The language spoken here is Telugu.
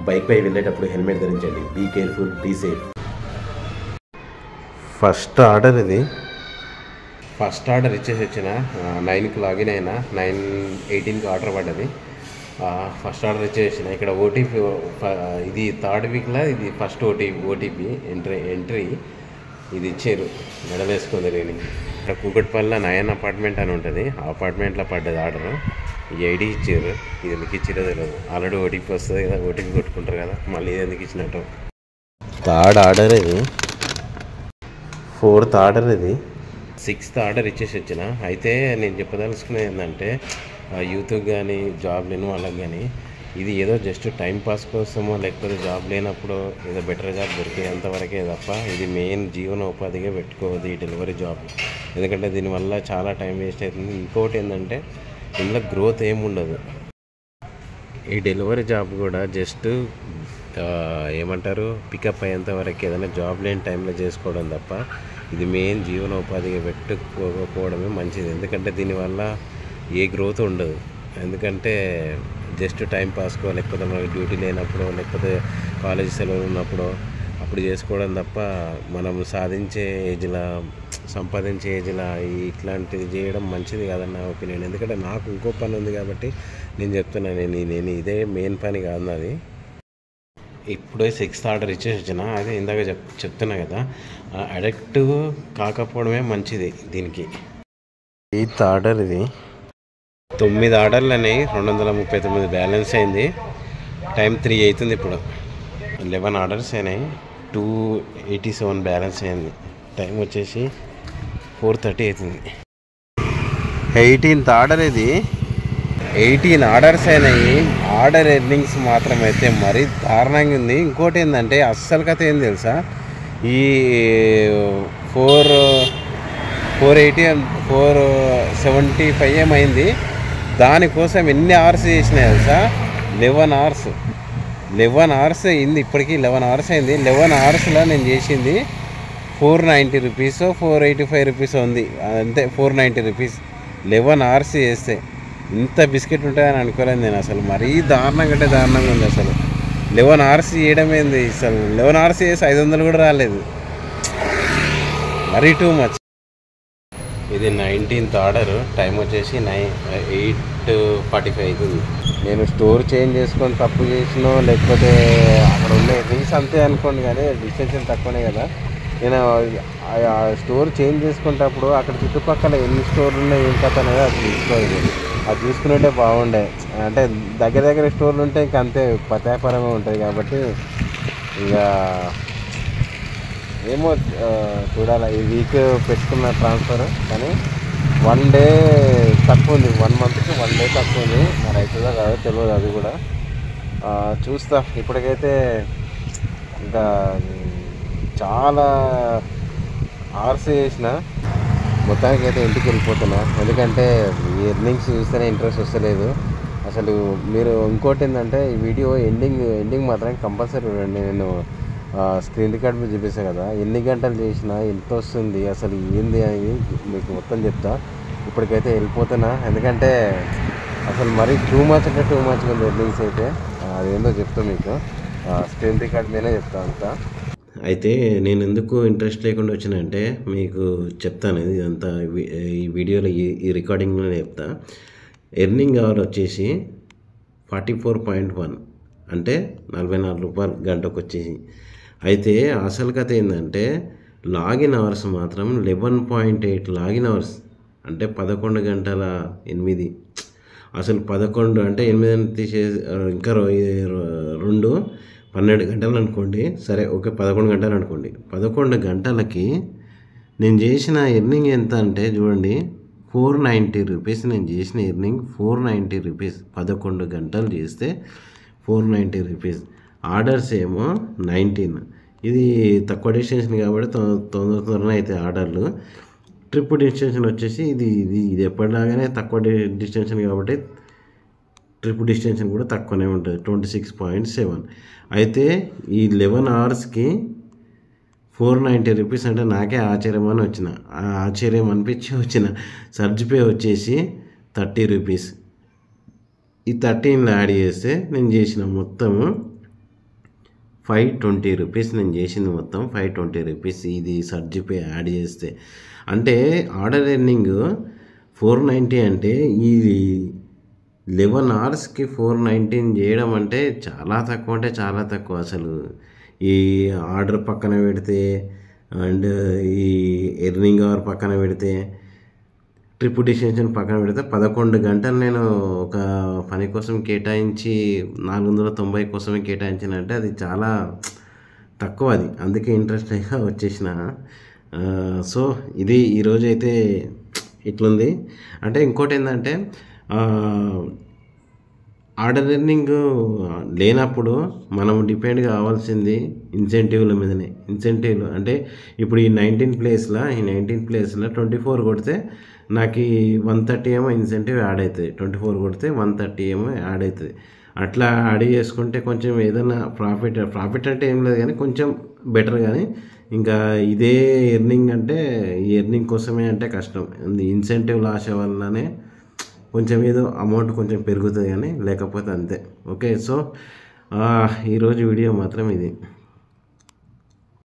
బైక్ పై వెళ్ళేటప్పుడు హెల్మెట్ ధరించండి. Be careful, be safe. First order ఇచ్చేసి వచ్చిన 9కి లాగిన్ అయినా, 9:18కి ఆర్డర్ పడ్డది. ఫస్ట్ ఆర్డర్ ఇచ్చేసిన. ఇక్కడ ఓటీపీ, ఇది 3rd వీక్లో ఇది ఫస్ట్ ఓటీపీ ఎంట్రీ ఇది ఇచ్చారు. మెడల్ వేసుకుంది. నేను ఇక్కడ కూకట్పల్లిలో నయన్ అపార్ట్మెంట్ అని ఉంటుంది. ఆ అపార్ట్మెంట్లో పడ్డది ఆర్డరు. ఈ ఐడి ఇచ్చారు. ఇది ఎందుకు ఇచ్చిరో తెలియదు. ఆల్రెడీ ఓటీపీ వస్తుంది కదా, ఓటీపీ కొట్టుకుంటారు కదా, మళ్ళీ ఇది ఎందుకు ఇచ్చినట్టు. 3rd ఆర్డర్ ఇది, 4th ఆర్డర్ ఇది, 6th ఆర్డర్ ఇచ్చేసి వచ్చిన. అయితే నేను చెప్పదలుచుకునేది ఏంటంటే, యూత్కి కానీ జాబ్ లేని వాళ్ళకి కానీ ఇది ఏదో జస్ట్ టైం పాస్ కోసమో లేకపోతే జాబ్ లేనప్పుడు ఏదో బెటర్ జాబ్ దొరికేంతవరకే తప్ప ఇది మెయిన్ జీవనోపాధిగా పెట్టుకోవద్దు ఈ డెలివరీ జాబ్. ఎందుకంటే దీనివల్ల చాలా టైం వేస్ట్ అవుతుంది. ఇంకోటి ఏంటంటే ఇందులో గ్రోత్ ఏముండదు. ఈ డెలివరీ జాబ్ కూడా జస్ట్ ఏమంటారు, పికప్ అయ్యేంత వరకు ఏదైనా జాబ్ లేని టైంలో చేసుకోవడం తప్ప ఇది మెయిన్ జీవనోపాధిగా పెట్టుకోకపోవడమే మంచిది. ఎందుకంటే దీనివల్ల ఏ గ్రోత్ ఉండదు. ఎందుకంటే జస్ట్ టైం పాస్కో లేకపోతే మనకి డ్యూటీ లేనప్పుడు లేకపోతే కాలేజ్ సెలవులు ఉన్నప్పుడు అప్పుడు చేసుకోవడం తప్ప మనం సాధించే ఏజ్లా, సంపాదించే ఏజ్లా ఇట్లాంటిది చేయడం మంచిది కాదని నా ఒపీనియన్. ఎందుకంటే నాకు ఇంకో పని ఉంది కాబట్టి నేను చెప్తున్నాను. నేను ఇదే మెయిన్ పని కాదు నాది. ఇప్పుడే 6th ఆర్డర్ ఇచ్చేసి వచ్చిన. అదే ఇందాక చెప్తున్నా కదా, అడిక్ట్ కాకపోవడమే మంచిది దీనికి. 8th ఆర్డర్ ఇది. 9 ఆర్డర్లని 239 బ్యాలెన్స్ అయింది. టైం 3 అవుతుంది. ఇప్పుడు 11 ఆర్డర్స్ అయినాయి. 287 బ్యాలెన్స్ అయింది. టైం వచ్చేసి 4:30 అవుతుంది. 18th ఆర్డర్ ఇది. 18 ఆర్డర్స్ అయినాయి. ఆర్డర్ ఎర్నింగ్స్ మాత్రం అయితే మరీ దారుణంగా ఉంది. ఇంకోటి ఏంటంటే అస్సలు కథ ఏం తెలుసా, ఈ 475 ఏమైంది. దానికోసం ఎన్ని అవర్స్ చేసినాయి తెలుసా, 11 అవర్స్ అయింది. ఇప్పటికీ 11 అవర్స్ అయింది. 11 అవర్స్లో నేను చేసింది 490 రూపీస్, 485 రూపీస్ ఉంది అంతే. 490 రూపీస్ 11 అవర్స్ చేస్తే. ఇంత బిస్కెట్ ఉంటుందని అనుకోలేదు నేను అసలు. మరీ దారుణంగా అంటే దారుణంగా ఉంది అసలు. 11 అవర్స్ చేయడం ఏంది అసలు. 11 అవర్స్ చేసి 500 కూడా రాలేదు. మరీ టూ మచ్. ఇది 19th ఆర్డర్. టైం వచ్చేసి 8:45 అవుతుంది. నేను స్టోర్ చేంజ్ చేసుకొని తప్పు చేసినో లేకపోతే అక్కడ ఉండే రీస్ అంతే అనుకోండి, కానీ డిస్టెన్స్ తక్కువనే కదా. నేను ఆ స్టోర్ చేంజ్ చేసుకునేటప్పుడు అక్కడ చుట్టుపక్కల ఎన్ని స్టోర్లు ఉన్నాయి ఏం కథ అనేది అది తీసుకోవాలి. అది చూసుకునేటే బాగుండే. అంటే దగ్గర స్టోర్లు ఉంటే ఇంక అంతే పతాపరంగా ఉంటుంది కాబట్టి ఇక ఏమో చూడాలి. ఈ వీక్ పెట్టుకున్న ట్రాన్స్ఫర్, కానీ 1 డే తక్కువ ఉంది. 1 మంత్కి 1 డే తక్కువ ఉంది. మరి అవుతుందో కాదో తెలియదు. అది కూడా చూస్తా. ఇప్పటికైతే ఇంకా చాలా అవర్స్ చేసిన. మొత్తానికి అయితే ఇంటికి వెళ్ళిపోతున్నా. ఎందుకంటే ఈ ఎర్నింగ్స్ చూస్తేనే ఇంట్రెస్ట్ వస్తలేదు అసలు. మీరు ఇంకోటి ఏంటంటే ఈ వీడియో ఎండింగ్ మాత్రం కంపల్సరీ చూడండి. నేను స్క్రీన్ రికార్డ్ మీద చూపిస్తాను కదా, ఎన్ని గంటలు చేసినా ఎంత వస్తుంది అసలు ఏంది అని మీకు మొత్తం చెప్తా. ఇప్పటికైతే వెళ్ళిపోతున్నా. ఎందుకంటే అసలు మరీ టూ మచ్ అంటే టూ మచ్ ఉంది ఎర్నింగ్స్ అయితే. అదేందో చెప్తా మీకు, స్క్రీన్ రికార్డ్ మీదే చెప్తా అంతా. అయితే నేను ఎందుకు ఇంట్రెస్ట్ లేకుండా వచ్చినంటే మీకు చెప్తాను. ఇదంతా ఈ వీడియోలో ఈ రికార్డింగ్లోనే చెప్తా. ఎర్నింగ్ అవర్ వచ్చేసి 44.1 అంటే 44 రూపాయలు గంటకు వచ్చేసి. అయితే అసలు కథ ఏంటంటే లాగిన్ అవర్స్ మాత్రం 11.8 లాగిన్ అవర్స్ అంటే 11 గంటల 8. అసలు 11 అంటే 8 తీసేసి ఇంకా 2 12 గంటలు అనుకోండి. సరే ఓకే, 11 గంటలు అనుకోండి. 11 గంటలకి నేను చేసిన ఎర్నింగ్ ఎంత అంటే చూడండి, 490 రూపీస్. నేను చేసిన ఎర్నింగ్ 490 రూపీస్. 11 గంటలు చేస్తే 490 రూపీస్. ఆర్డర్స్ ఏమో 19. ఇది తక్కువ డిస్టెన్షన్ కాబట్టి తొందరనే అయితే ఆర్డర్లు. ట్రిప్ డిస్టెన్షన్ వచ్చేసి ఇది ఎప్పటిలాగానే తక్కువ డిస్టెన్షన్ కాబట్టి ట్రిప్ డిస్టెన్షన్ కూడా తక్కువనే ఉంటుంది, 26.7. అయితే ఈ 11 అవర్స్కి 490 రూపీస్ అంటే నాకే ఆశ్చర్యం అనిపించి వచ్చిన. సర్జ్ పే వచ్చేసి 30 రూపీస్. ఈ 13 యాడ్ చేస్తే నేను చేసిన మొత్తము ₹520 నేను చేసింది మొత్తం ₹520 ఇది సర్జిపే యాడ్ చేస్తే. అంటే ఆర్డర్ ఎర్నింగ్ 490 అంటే ఇది 11 అవర్స్కి 419 చేయడం అంటే చాలా తక్కువ, అంటే చాలా తక్కువ అసలు. ఈ ఆర్డర్ పక్కన పెడితే అండ్ ఈ ఎర్నింగ్ అవర్ పక్కన పెడితే, ట్రిప్ డెస్టినేషన్ పక్కన పెడితే 11 గంటలు నేను ఒక పని కోసం కేటాయించి 490 కోసమే కేటాయించానంటే అది చాలా తక్కువ. అది అందుకే ఇంట్రెస్ట్ అయ్యా వచ్చేసిన. సో ఇది ఈరోజైతే ఇట్లుంది. అంటే ఇంకోటి ఏంటంటే ఆర్డర్ ఎర్నింగ్ లేనప్పుడు మనం డిపెండ్ కావాల్సింది ఇన్సెంటివ్ల మీదనే. ఇన్సెంటివ్లు అంటే ఇప్పుడు ఈ 19 ప్లేస్లో 24 కొడితే నాకు 130 ఏమో ఇన్సెంటివ్ యాడ్ అవుతుంది. 24 కొడితే 130 ఏమో యాడ్ అవుతుంది. అట్లా యాడ్ చేసుకుంటే కొంచెం ఏదైనా ప్రాఫిట్ అంటే ఏం లేదు కానీ కొంచెం బెటర్. కానీ ఇంకా ఇదే ఎర్నింగ్ అంటే ఈ ఎర్నింగ్ కోసమే అంటే కష్టం. ఇన్సెంటివ్ల ఆశ వల్లనే కొంచెం ఏదో అమౌంట్ కొంచెం పెరుగుతుంది కానీ లేకపోతే అంతే. ఓకే, సో ఈరోజు వీడియో మాత్రం ఇది.